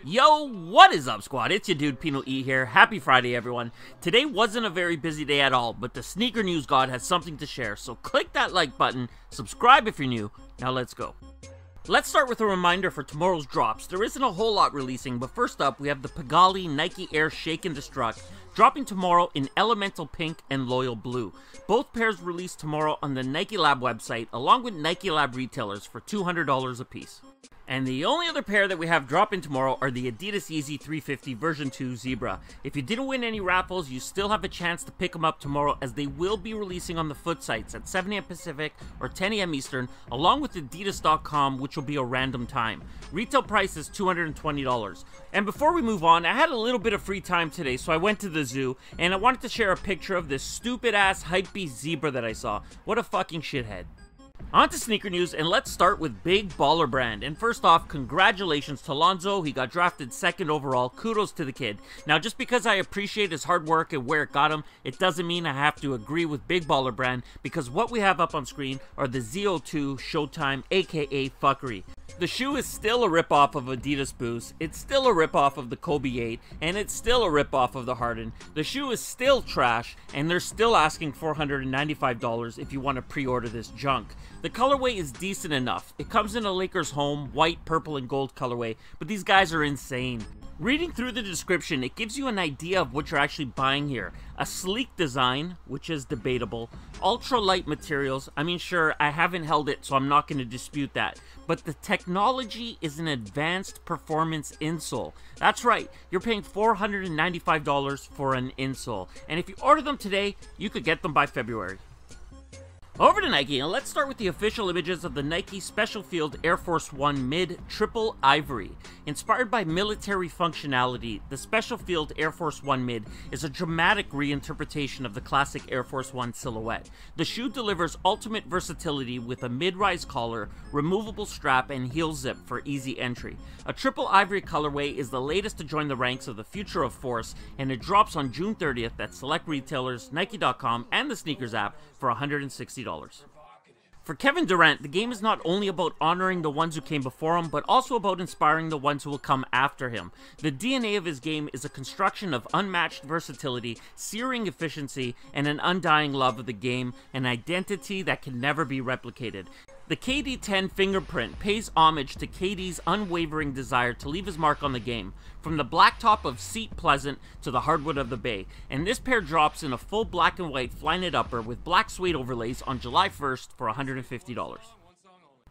Yo, what is up, squad? It's your dude PinoE here. Happy Friday, everyone. Today wasn't a very busy day at all, but the sneaker news god has something to share, so click that like button, subscribe if you're new. Now let's go. Let's start with a reminder for tomorrow's drops. There isn't a whole lot releasing, but first up, we have the Pigalle Nike Air Shake NDestrukt, dropping tomorrow in Elemental Pink and Loyal Blue. Both pairs released tomorrow on the Nike Lab website, along with Nike Lab retailers for $200 a piece. And the only other pair that we have dropping tomorrow are the ADIDAS Yeezy 350 version 2 Zebra. If you didn't win any raffles, you still have a chance to pick them up tomorrow, as they will be releasing on the foot sites at 7 AM Pacific or 10 AM Eastern, along with adidas.com, which will be a random time. Retail price is $220. And before we move on, I had a little bit of free time today, so I went to the zoo, and I wanted to share a picture of this stupid ass hypebeast zebra that I saw. What a fucking shithead. On to sneaker news, and let's start with big Baller Brand. And first off, congratulations to Lonzo. He got drafted 2nd overall. Kudos to the kid. Now, just because I appreciate his hard work and where it got him, it doesn't mean I have to agree with big Baller Brand, because what we have up on screen are the ZO2 Sho Time, aka fuckery. The shoe is still a ripoff of Adidas Boost, it's still a ripoff of the Kobe 8, and it's still a ripoff of the Harden. The shoe is still trash, and they're still asking $495 if you want to pre-order this junk. The colorway is decent enough. It comes in a Lakers home, white, purple, and gold colorway, but these guys are insane. Reading through the description, it gives you an idea of what you're actually buying here. A sleek design, which is debatable. Ultra-light materials. I mean, sure, I haven't held it, so I'm not going to dispute that. But the technology is an advanced performance insole. That's right, you're paying $495 for an insole. And if you order them today, you could get them by February. Over to Nike, and let's start with the official images of the Nike Special Field Air Force 1 Mid Triple Ivory. Inspired by military functionality, the Special Field Air Force 1 Mid is a dramatic reinterpretation of the classic Air Force 1 silhouette. The shoe delivers ultimate versatility with a mid-rise collar, removable strap, and heel zip for easy entry. A triple ivory colorway is the latest to join the ranks of the future of force, and it drops on June 30th at select retailers, Nike.com, and the Sneakers app for $160. For Kevin Durant, the game is not only about honoring the ones who came before him, but also about inspiring the ones who will come after him. The DNA of his game is a construction of unmatched versatility, searing efficiency, and an undying love of the game, an identity that can never be replicated. The KD10 fingerprint pays homage to KD's unwavering desire to leave his mark on the game, from the blacktop of Seat Pleasant to the hardwood of the Bay, and this pair drops in a full black and white Flyknit upper with black suede overlays on July 1st for $150.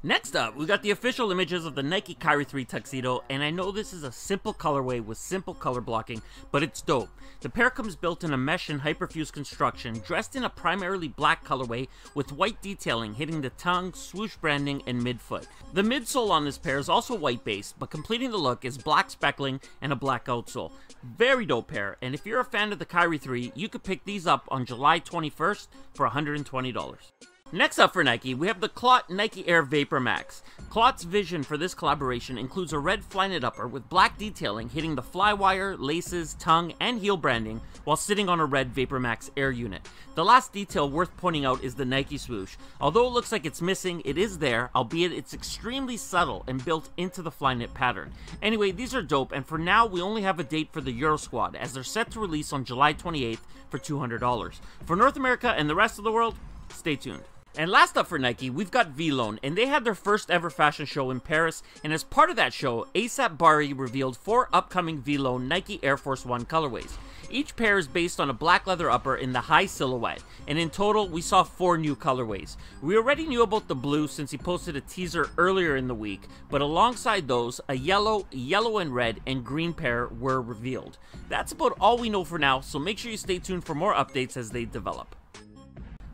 Next up, we got the official images of the Nike Kyrie 3 Tuxedo, and I know this is a simple colorway with simple color blocking, but it's dope. The pair comes built in a mesh and hyperfuse construction, dressed in a primarily black colorway with white detailing hitting the tongue, swoosh branding, and midfoot. The midsole on this pair is also white based, but completing the look is black speckling and a black outsole. Very dope pair, and if you're a fan of the Kyrie 3, you could pick these up on July 21st for $120. Next up for Nike, we have the Clot Nike Air Vapor Max. Clot's vision for this collaboration includes a red Flyknit upper with black detailing hitting the flywire, laces, tongue, and heel branding while sitting on a red Vapor Max Air unit. The last detail worth pointing out is the Nike swoosh. Although it looks like it's missing, it is there, albeit it's extremely subtle and built into the Flyknit pattern. Anyway, these are dope, and for now we only have a date for the Euro Squad, as they're set to release on July 28th for $200. For North America and the rest of the world, stay tuned. And last up for Nike, we've got VLONE, and they had their first ever fashion show in Paris, and as part of that show, ASAP Bari revealed 4 upcoming VLONE Nike Air Force 1 colorways. Each pair is based on a black leather upper in the high silhouette, and in total, we saw 4 new colorways. We already knew about the blue since he posted a teaser earlier in the week, but alongside those, a yellow and red, and green pair were revealed. That's about all we know for now, so make sure you stay tuned for more updates as they develop.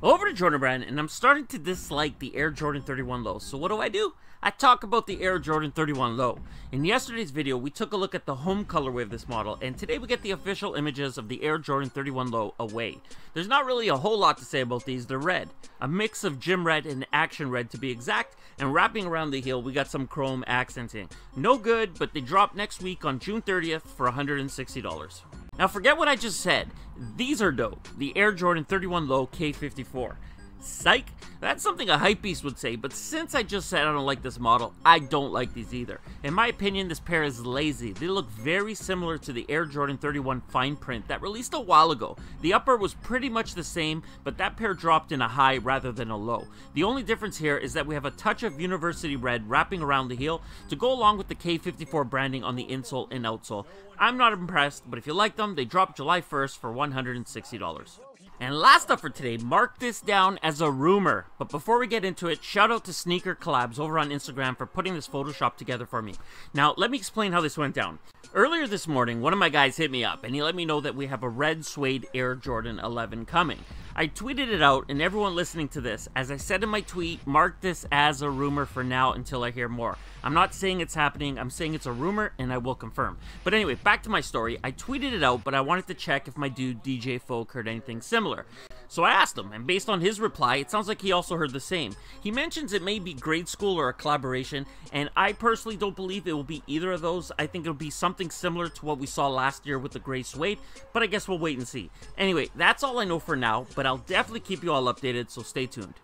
Over to Jordan Brand, and I'm starting to dislike the Air Jordan 31 Low, so what do? I talk about the Air Jordan 31 Low. In yesterday's video, we took a look at the home colorway of this model, and today we get the official images of the Air Jordan 31 Low away. There's not really a whole lot to say about these, they're red. A mix of gym red and action red to be exact, and wrapping around the heel, we got some chrome accenting. No good, but they drop next week on June 30th for $160. Now forget what I just said, these are dope, the Air Jordan 31 Low K54. Psych! That's something a hypebeast would say, but since I just said I don't like this model, I don't like these either. In my opinion, this pair is lazy. They look very similar to the Air Jordan 31 fine print that released a while ago. The upper was pretty much the same, but that pair dropped in a high rather than a low. The only difference here is that we have a touch of University Red wrapping around the heel to go along with the K54 branding on the insole and outsole. I'm not impressed, but if you like them, they dropped July 1st for $160. And last up for today, mark this down as a rumor. But before we get into it, shout out to Sneaker Collabs over on Instagram for putting this Photoshop together for me. Now, let me explain how this went down. Earlier this morning, one of my guys hit me up and he let me know that we have a Red Suede Air Jordan 11 coming. I tweeted it out, and everyone listening to this, as I said in my tweet, mark this as a rumor for now until I hear more. I'm not saying it's happening, I'm saying it's a rumor, and I will confirm. But anyway, back to my story. I tweeted it out, but I wanted to check if my dude DJ Folk heard anything similar. So I asked him, and based on his reply, it sounds like he also heard the same. He mentions it may be grade school or a collaboration, and I personally don't believe it will be either of those. I think it'll be something similar to what we saw last year with the gray suede, but I guess we'll wait and see. Anyway, that's all I know for now, but I'll definitely keep you all updated, so stay tuned.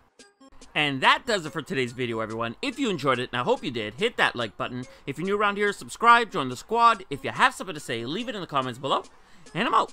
And that does it for today's video, everyone. If you enjoyed it, and I hope you did, hit that like button. If you're new around here, subscribe, join the squad. If you have something to say, leave it in the comments below, and I'm out.